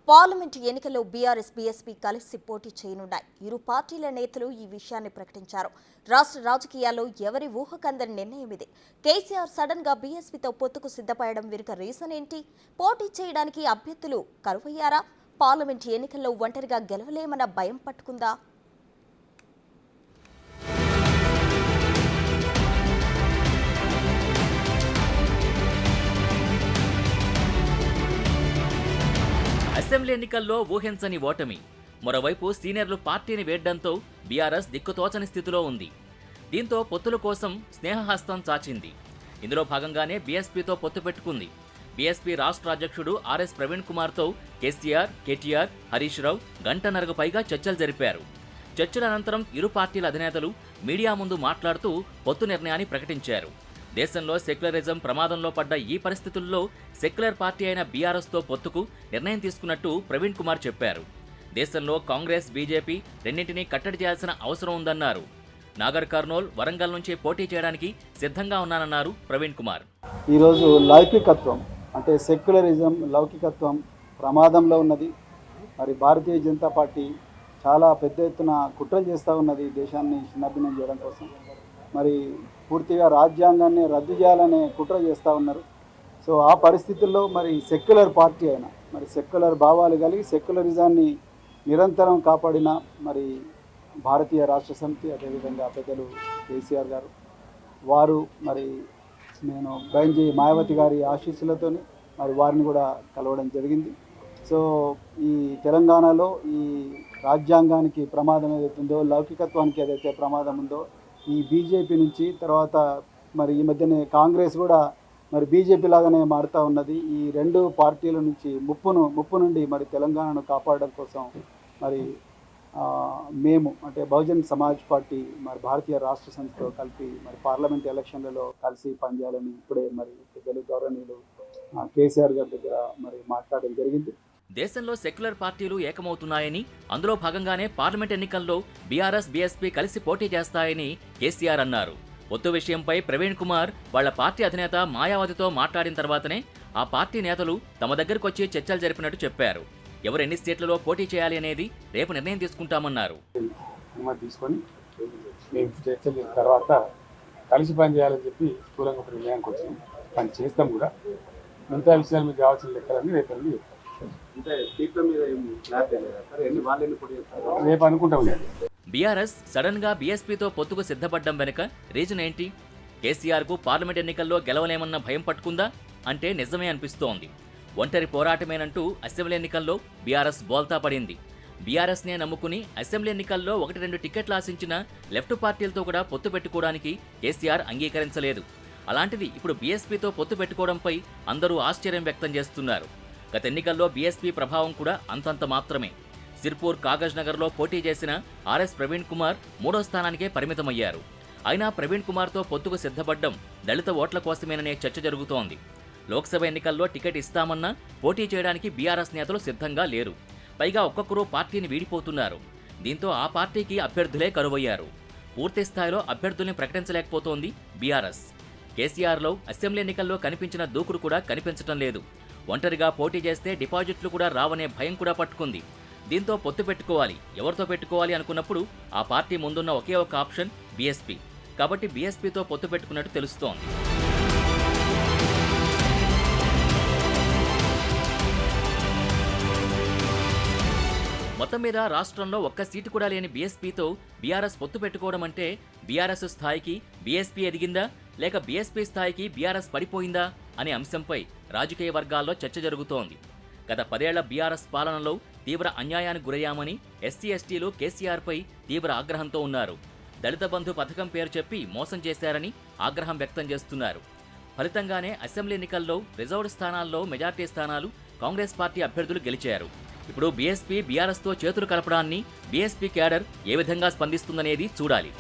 Parliament ఎన్నికల్లో BRS BSP కలిసి పోటీ చేయనున్నాయి. ఇరు పార్టీల నేతలు ఈ విషయాన్ని ప్రకటించారు. రాష్ట్ర రాజకీయాల్లో ఎవరి ఊహకందని నిర్ణయం ఇది. కేసీఆర్ సడన్ గా బీఎస్పీతో పొత్తుకు సిద్ధపడడం వెనుక రీజన్ ఏంటి? పోటీ చేయడానికి అభ్యర్థులు కరువయ్యారా? పార్లమెంటు ఎన్నికల్లో ఒంటరిగా గెలవలేమన్న భయం పట్టుకుందా? అసెంబ్లీ ఎన్నికల్లో ఊహించని ఓటమి. మరోవైపు సీనియర్లు పార్టీని వేడ్డంతో బీఆర్ఎస్ దిక్కుతోచని స్థితిలో ఉంది. దీంతో పొత్తుల కోసం స్నేహహస్తం చాచింది. ఇందులో భాగంగానే బీఎస్పీతో పొత్తు పెట్టుకుంది. బీఎస్పీ రాష్ట్ర అధ్యక్షుడు ఆర్ఎస్ ప్రవీణ్ కుమార్తో కేసీఆర్, కేటీఆర్, హరీష్ రావు గంటన్నరకు పైగా చర్చలు జరిపారు. చర్చల అనంతరం ఇరు పార్టీల అధినేతలు మీడియా ముందు మాట్లాడుతూ పొత్తు నిర్ణయాన్ని ప్రకటించారు. దేశంలో సెక్యులరిజం ప్రమాదంలో పడ్డ ఈ పరిస్థితుల్లో సెక్యులర్ పార్టీ అయిన బీఆర్ఎస్తో పొత్తుకు నిర్ణయం తీసుకున్నట్టు ప్రవీణ్ కుమార్ చెప్పారు. దేశంలో కాంగ్రెస్, బీజేపీ రెండింటినీ కట్టడి చేయాల్సిన అవసరం ఉందన్నారు. నాగర్ కర్నూల్, వరంగల్ నుంచి పోటీ చేయడానికి సిద్ధంగా ఉన్నానన్నారు ప్రవీణ్ కుమార్. ఈరోజు లౌకికత్వం అంటే సెక్యులరిజం, లౌకికత్వం ప్రమాదంలో ఉన్నది. మరి భారతీయ జనతా పార్టీ చాలా పెద్ద ఎత్తున కుట్రలు చేస్తూ ఉన్నది దేశాన్ని చిన్నభిన్నం చేయడం కోసం. మరి పూర్తిగా రాజ్యాంగాన్ని రద్దు చేయాలనే కుట్ర చేస్తూ ఉన్నారు. సో ఆ పరిస్థితుల్లో మరి సెక్యులర్ పార్టీ అయినా, మరి సెక్యులర్ భావాలు కలిగి సెక్యులరిజాన్ని నిరంతరం కాపాడిన మరి భారతీయ రాష్ట్ర సమితి, అదేవిధంగా పెద్దలు కేసీఆర్ గారు, వారు మరి నేను బైంజీ మాయావతి గారి ఆశీస్సులతో మరి వారిని కూడా కలవడం జరిగింది. సో ఈ తెలంగాణలో ఈ రాజ్యాంగానికి ప్రమాదం ఏదైతుందో, లౌకికత్వానికి ఏదైతే ప్రమాదం ఉందో, ఈ బీజేపీ నుంచి తర్వాత మరి ఈ మధ్యనే కాంగ్రెస్ కూడా మరి బీజేపీ లాగానే మారుతూ ఉన్నది. ఈ రెండు పార్టీల నుంచి ముప్పు నుండి మరి తెలంగాణను కాపాడడం కోసం మరి మేము అంటే బహుజన్ సమాజ్ పార్టీ మరి భారతీయ రాష్ట్ర సమితితో కలిపి మరి పార్లమెంట్ ఎలక్షన్లలో కలిసి పనిచేయాలని ఇప్పుడే మరి పెద్దలు గౌరవనీయులు కేసీఆర్ గారి దగ్గర మరి మాట్లాడడం జరిగింది. దేశంలో సెక్యులర్ పార్టీలు ఏకమవుతున్నాయని, అందులో భాగంగానే పార్లమెంట్ ఎన్నికల్లో బీఆర్ఎస్, బీఎస్పీ కలిసి పోటీ చేస్తాయని కేసీఆర్ అన్నారు. పొత్తు విషయంపై ప్రవీణ్ కుమార్ వాళ్ల పార్టీ అధినేత మాయావతితో మాట్లాడిన తర్వాతనే ఆ పార్టీ నేతలు తమ దగ్గరకు వచ్చి చర్చలు జరిపినట్టు చెప్పారు. ఎవరు ఎన్ని సీట్లలో పోటీ చేయాలి అనేది రేపు నిర్ణయం తీసుకుంటామన్నారు. తీసుకొని మేము చర్చల తర్వాత కలిసి పని చేయాలని చెప్పి స్థూలంగా ఒక నిర్ణయానికి వచ్చాం. పని చేస్తాం కూడా. మిగతా విషయాలు మీకు కావాల్సిన లెక్కలన్నీ రేపు రేపు అనుకుంటాం. బీఆర్ఎస్ సడన్ గా బీఎస్పీతో పొత్తుకు సిద్ధపడ్డం వెనుక రీజన్ ఏంటి? కేసీఆర్ కు పార్లమెంట్ ఎన్నికల్లో గెలవలేమన్న భయం పట్టుకుందా అంటే నిజమే అనిపిస్తోంది. ఒంటరి పోరాటమేనంటూ అసెంబ్లీ ఎన్నికల్లో బీఆర్ఎస్ బోల్తా పడింది. బీఆర్ఎస్ నే నమ్ముకుని అసెంబ్లీ ఎన్నికల్లో 1-2 టికెట్లు ఆశించిన లెఫ్ట్ పార్టీలతో కూడా పొత్తు పెట్టుకోవడానికి కేసీఆర్ అంగీకరించలేదు. అలాంటిది ఇప్పుడు బీఎస్పీతో పొత్తు పెట్టుకోవడంపై అందరూ ఆశ్చర్యం వ్యక్తం చేస్తున్నారు. గత ఎన్నికల్లో బీఎస్పీ ప్రభావం కూడా అంతంత మాత్రమే. సిర్పూర్, కాగజ్ నగర్లో పోటీ చేసిన ఆర్ఎస్ ప్రవీణ్ కుమార్ 3వ స్థానానికే పరిమితమయ్యారు. అయినా ప్రవీణ్ కుమార్తో పొత్తుకు సిద్ధపడ్డం దళిత ఓట్ల కోసమేననే చర్చ జరుగుతోంది. లోక్సభ ఎన్నికల్లో టికెట్ ఇస్తామన్నా పోటీ చేయడానికి బీఆర్ఎస్ నేతలు సిద్ధంగా లేరు. పైగా ఒక్కొక్కరు పార్టీని వీడిపోతున్నారు. దీంతో ఆ పార్టీకి అభ్యర్థులే కరువయ్యారు. పూర్తి స్థాయిలో అభ్యర్థుల్ని ప్రకటించలేకపోతోంది బీఆర్ఎస్. కేసీఆర్లో అసెంబ్లీ ఎన్నికల్లో కనిపించిన దూకుడు కూడా కనిపించటం లేదు. ఒంటరిగా పోటీ చేస్తే డిపాజిట్లు కూడా రావనే భయం కూడా పట్టుకుంది. దీంతో పొత్తు పెట్టుకోవాలి, ఎవరితో పెట్టుకోవాలి అనుకున్నప్పుడు ఆ పార్టీ ముందున్న ఒకే ఒక ఆప్షన్ బీఎస్పీ. కాబట్టి బీఎస్పీతో పొత్తు పెట్టుకున్నట్టు తెలుస్తోంది. మొత్తం మీద రాష్ట్రంలో ఒక్క సీటు కూడా లేని బీఎస్పీతో బీఆర్ఎస్ పొత్తు పెట్టుకోవడం అంటే బీఆర్ఎస్ స్థాయికి బీఎస్పీ ఎదిగిందా, లేక బీఎస్పీ స్థాయికి బీఆర్ఎస్ పడిపోయిందా అనే అంశంపై రాజకీయ వర్గాల్లో చర్చ జరుగుతోంది. గత 10 ఏళ్ల బీఆర్ఎస్ పాలనలో తీవ్ర అన్యాయానికి గురయ్యామని ఎస్సీ, ఎస్టీలు కేసీఆర్పై తీవ్ర ఆగ్రహంతో ఉన్నారు. దళిత బంధు పథకం పేరు చెప్పి మోసం చేశారని ఆగ్రహం వ్యక్తం చేస్తున్నారు. ఫలితంగానే అసెంబ్లీ ఎన్నికల్లో రిజర్వ్డ్ స్థానాల్లో మెజార్టీ స్థానాలు కాంగ్రెస్ పార్టీ అభ్యర్థులు గెలిచారు. ఇప్పుడు బీఎస్పీ బీఆర్ఎస్తో చేతులు కలపడాన్ని బీఎస్పీ క్యాడర్ ఏ విధంగా స్పందిస్తుందనేది చూడాలి.